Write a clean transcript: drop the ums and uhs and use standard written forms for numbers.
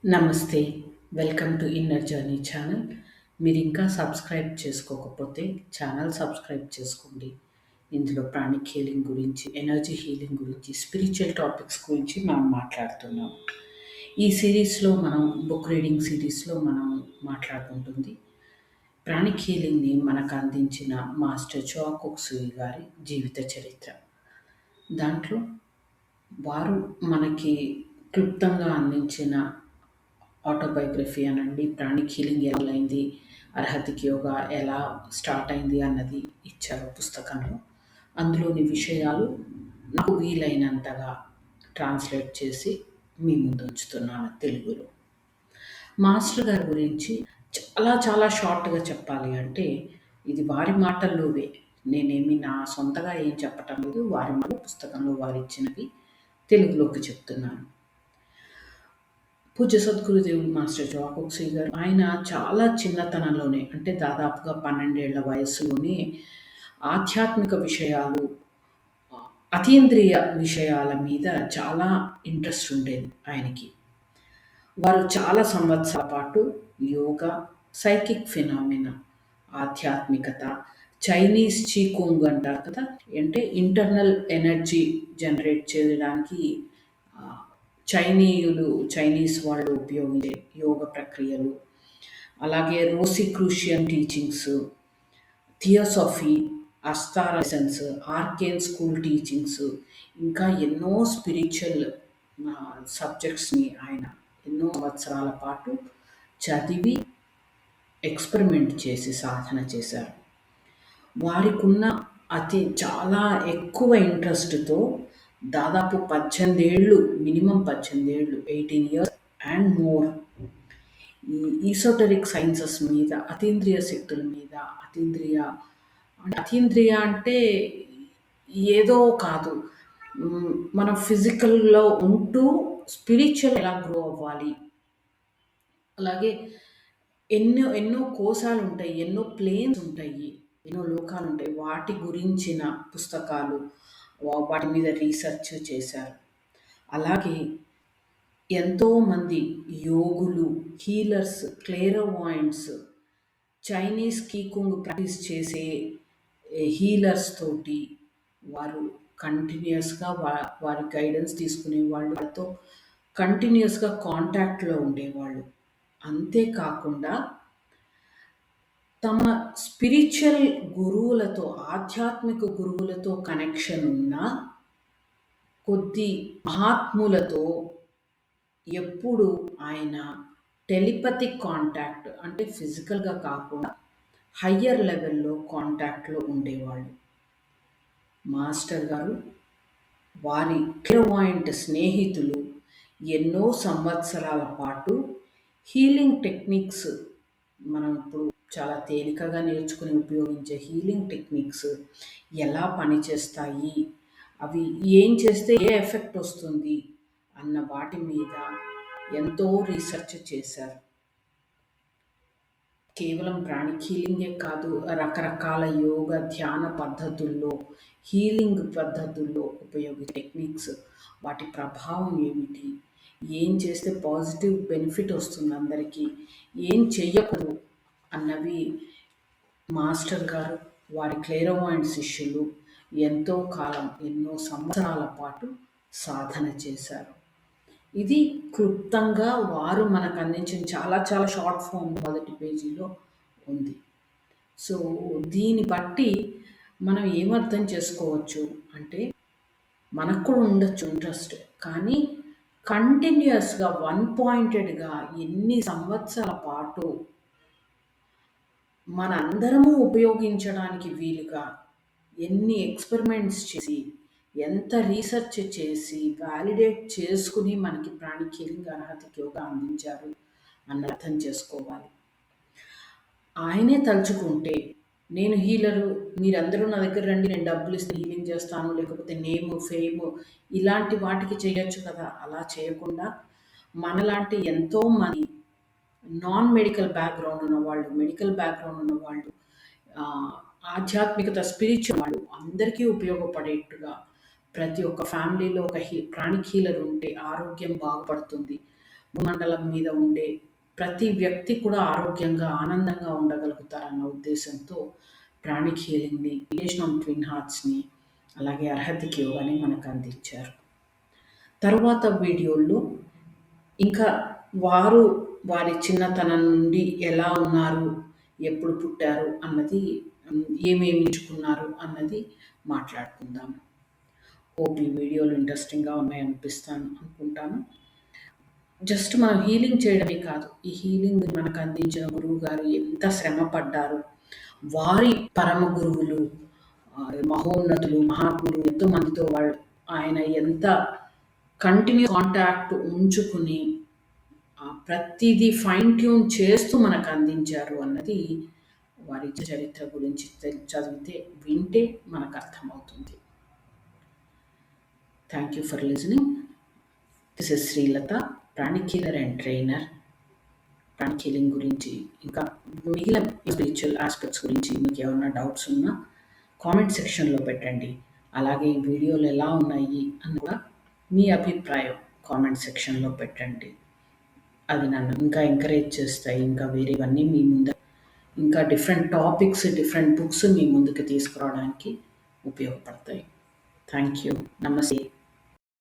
నమస్తే. Welcome to inner journey channel. మీరింకా subscribe చేసుకోకపోతే ఛానల్ సబ్స్క్రైబ్ చేసుకోండి. ఇందులో ప్రాణిక్ హీలింగ్ గురించి, ఎనర్జీ హీలింగ్ గురించి, స్పిరిచువల్ టాపిక్స్ గురించి మనం మాట్లాడుతున్నాం. ఈ సీరీస్‌లో మనం బుక్ రీడింగ్ సీరీస్‌లో మనం మాట్లాడుకుంటుంది ప్రాణిక్ హీలింగ్‌ని మనకు అందించిన మాస్టర్ చాకోక్సుయి గారి జీవిత చరిత్ర. దాంట్లో వారు మనకి క్లుప్తంగా అందించిన ఆటోబయోగ్రఫీ అనండి, ప్రాణిక్ హీలింగ్ ఎలా అయింది, అర్హతిక్ యోగా ఎలా స్టార్ట్ అయింది అన్నది ఇచ్చారు పుస్తకంలో. అందులోని విషయాలు నాకు వీలైనంతగా ట్రాన్స్లేట్ చేసి మీ ముందు ఉంచుతున్నాను తెలుగులో. మాస్టర్ గారి గురించి చాలా చాలా షార్ట్‌గా చెప్పాలి అంటే, ఇది వారి మాటల్లోవే. నేనేమి నా సొంతగా ఏం చెప్పటం లేదు. వారి పుస్తకంలో వారిచ్చినవి తెలుగులోకి చెప్తున్నాను. పూజ్య సద్గురుదేవులు మాస్టర్ చాకోక్సుయి గారు ఆయన చాలా చిన్నతనంలోనే అంటే దాదాపుగా 12 ఏళ్ల వయస్సులోనే ఆధ్యాత్మిక విషయాలు, అతీంద్రియ విషయాల మీద చాలా ఇంట్రెస్ట్ ఉండేది ఆయనకి. వారు చాలా సంవత్సరాల పాటు యోగా, సైకిక్ ఫినామినా, ఆధ్యాత్మికత, చైనీస్ చీకుంగ్ అంటారు కదా! అంటే ఇంటర్నల్ ఎనర్జీ జనరేట్ చేయడానికి ఆహ్, చైనీస్ వాళ్ళు ఉపయోగించే యోగ ప్రక్రియలు, అలాగే Rosicrucian teachings, theosophy, Astara lessons, arcane school teachings, ఇంకా ఎన్నో స్పిరిచువల్ సబ్జెక్ట్స్‌ని ఆయన ఎన్నో సంవత్సరాల పాటు చదివి, ఎక్స్‌పెరిమెంట్ చేసి సాధన చేశారు. వారికున్న చాలా ఎక్కువ ఇంట్రెస్ట్‌తో దాదాపు 18 ఏళ్ళు, మినిమమ్ 18 ఏళ్ళు, 18 ఇయర్స్ అండ్ మోర్ ఈ ఈసోటెరిక్ సైన్సెస్ మీద, అతీంద్రియ శక్తుల మీద, అతీంద్రియ అంటే ఏదో కాదు. మనం ఫిజికల్‌లో ఉంటూ స్పిరిచువల్ ఎలా గ్రో అవ్వాలి, అలాగే ఎన్నో ఎన్నో కోశాలుంటాయి, ఎన్నో ప్లేన్స్ ఉంటాయి, ఎన్నో లోకాలుంటాయి. వాటి గురించిన పుస్తకాలు, వాటి మీద రీసెర్చ్ చేశారు. అలాగే ఎంతోమంది యోగులు, హీలర్స్, క్లేరోవాయింట్స్, చైనీస్ కీకుంగ్ ప్రాక్టీస్ చేసే హీలర్స్ తోటి వారు కంటిన్యూయస్‌గా వారి గైడెన్స్ తీసుకునేవాళ్ళు. వాళ్ళతో కంటిన్యూయస్‌గా కాంటాక్ట్‌లో ఉండేవాళ్ళు. అంతే కాకుండా తమ స్పిరిచువల్ గురువులతో, ఆధ్యాత్మిక గురువులతో కనెక్షన్ ఉన్న కొద్ది మహాత్ములతో ఎప్పుడు ఆయన టెలిపతిక్ కాంటాక్ట్ అంటే ఫిజికల్‌గా కాకుండా హయ్యర్ లెవెల్‌లో కాంటాక్ట్‌లో ఉండేవాళ్ళు. మాస్టర్ గారు వారి క్లేర్వాయింట్ స్నేహితులు ఎన్నో సంవత్సరాల పాటు హీలింగ్ టెక్నిక్స్, మనం ఇప్పుడు చాలా తేలికగా నేర్చుకుని ఉపయోగించే హీలింగ్ టెక్నిక్స్ ఎలా పనిచేస్తాయి, అవి ఏం చేస్తే ఏ ఎఫెక్ట్ వస్తుంది అన్న వాటి మీద ఎంతో రీసెర్చ్ చేశారు. కేవలం ప్రాణిక్ హీలింగే కాదు, రకరకాల యోగ, ధ్యాన పద్ధతుల్లో, హీలింగ్ పద్ధతుల్లో ఉపయోగించే టెక్నిక్స్, వాటి ప్రభావం ఏమిటి? ఏం చేస్తే పాజిటివ్ బెనిఫిట్ వస్తుంది అందరికీ? ఏం చెయ్యకూడదు అన్నవి మాస్టర్ గారు, వారి క్లేరోవాయింట్ శిష్యులు ఎంతో కాలం, ఎన్నో సంవత్సరాల పాటు సాధన చేశారు. ఇది క్లుప్తంగా వారు మనకు అందించిన చాలా చాలా షార్ట్ ఫార్మ్ మొదటి పేజీలో ఉంది. సో, దీన్ని బట్టి మనం ఏమర్థం చేసుకోవచ్చు అంటే, మనకు కూడా ఉండొచ్చు ఇంట్రెస్ట్. కానీ కంటిన్యూయస్‌గా వన్ పాయింటెడ్‌గా ఎన్ని సంవత్సరాల పాటు మనందరము ఉపయోగించడానికి వీలుగా ఎన్ని ఎక్స్‌పెరిమెంట్స్ చేసి, ఎంత రీసెర్చ్ చేసి, వాలిడేట్ చేసుకొని మనకి ప్రాణిక్ హీలింగ్, అర్హతిక్ యోగా అందించారు అన్నది అర్థం చేసుకోవాలి. ఆయనే తలుచుకుంటే, నేను హీలరు, మీరందరూ నా దగ్గర రండి, నేను డబ్బులిస్తే హీలింగ్ చేస్తాను, లేకపోతే నేము, ఫేము ఇలాంటి వాటికి చేయొచ్చు కదా! అలా చేయకుండా మనలాంటి ఎంతోమంది నాన్ మెడికల్ బ్యాక్‌గ్రౌండ్ ఉన్నవాళ్ళు, మెడికల్ బ్యాక్‌గ్రౌండ్ ఉన్నవాళ్ళు, ఆహ్, ఆధ్యాత్మికత, స్పిరిచువల్ వాళ్ళు అందరికీ ఉపయోగపడేట్టుగా ప్రతి ఒక్క ఫ్యామిలీలో ఒక ప్రాణిక్ హీలర్ ఉంటే ఆరోగ్యం బాగుపడుతుంది. భూమండలం మీద ఉండే ప్రతి వ్యక్తి కూడా ఆరోగ్యంగా, ఆనందంగా ఉండగలుగుతారన్న ఉద్దేశంతో ప్రాణిక్ హీలింగ్‌ని, క్రియేషన్ ఆఫ్ ట్విన్ హార్ట్స్‌ని, అలాగే అర్హతికి యోగాని మనకు అందించారు. తరువాత వీడియోల్లో ఇంకా వారు వారి చిన్నతనం నుండి ఎలా ఉన్నారు, ఎప్పుడు పుట్టారు అన్నది, ఏమేమి ఎంచుకున్నారు అన్నది మాట్లాడుకుందాం. హోప్ ఈ వీడియోలు ఇంట్రెస్టింగ్‌గా అనుకుంటాను. జస్ట్ మనం హీలింగ్ చేయడమే కాదు, ఈ హీలింగ్ మనకు అందించిన గురువుగారు ఎంత శ్రమ పడ్డారు, వారి పరమ గురువులు, మహోన్నతులు, మహాత్ములు ఎంతోమందితో ఆయన ఎంత కంటిన్యూ కాంటాక్ట్ ఉంచుకుని ప్రతిదీ ఫైన్ ట్యూన్ చేస్తూ మనకు అందించారు అన్నది వారి చరిత్ర గురించి చదివితే, వింటే మనకు అర్థమవుతుంది. Thank you for listening. This is Srilatha, pranic healer and trainer. Pranic healing గురించి ఇంకా మిగిలిన స్పిరిచువల్ ఆస్పెక్ట్స్ గురించి మీకు ఏమైనా డౌట్స్ ఉన్నా కామెంట్ సెక్షన్లో పెట్టండి. అలాగే ఈ వీడియోలు ఎలా ఉన్నాయి అని కూడా మీ అభిప్రాయం కామెంట్ సెక్షన్లో పెట్టండి. అది నన్ను ఇంకా ఎంకరేజ్ చేస్తాయి, ఇంకా వేరేవన్నీ మీ ముందు, ఇంకా డిఫరెంట్ టాపిక్స్, డిఫరెంట్ బుక్స్ మీ ముందుకు తీసుకురావడానికి ఉపయోగపడతాయి. Thank you. నమస్తే.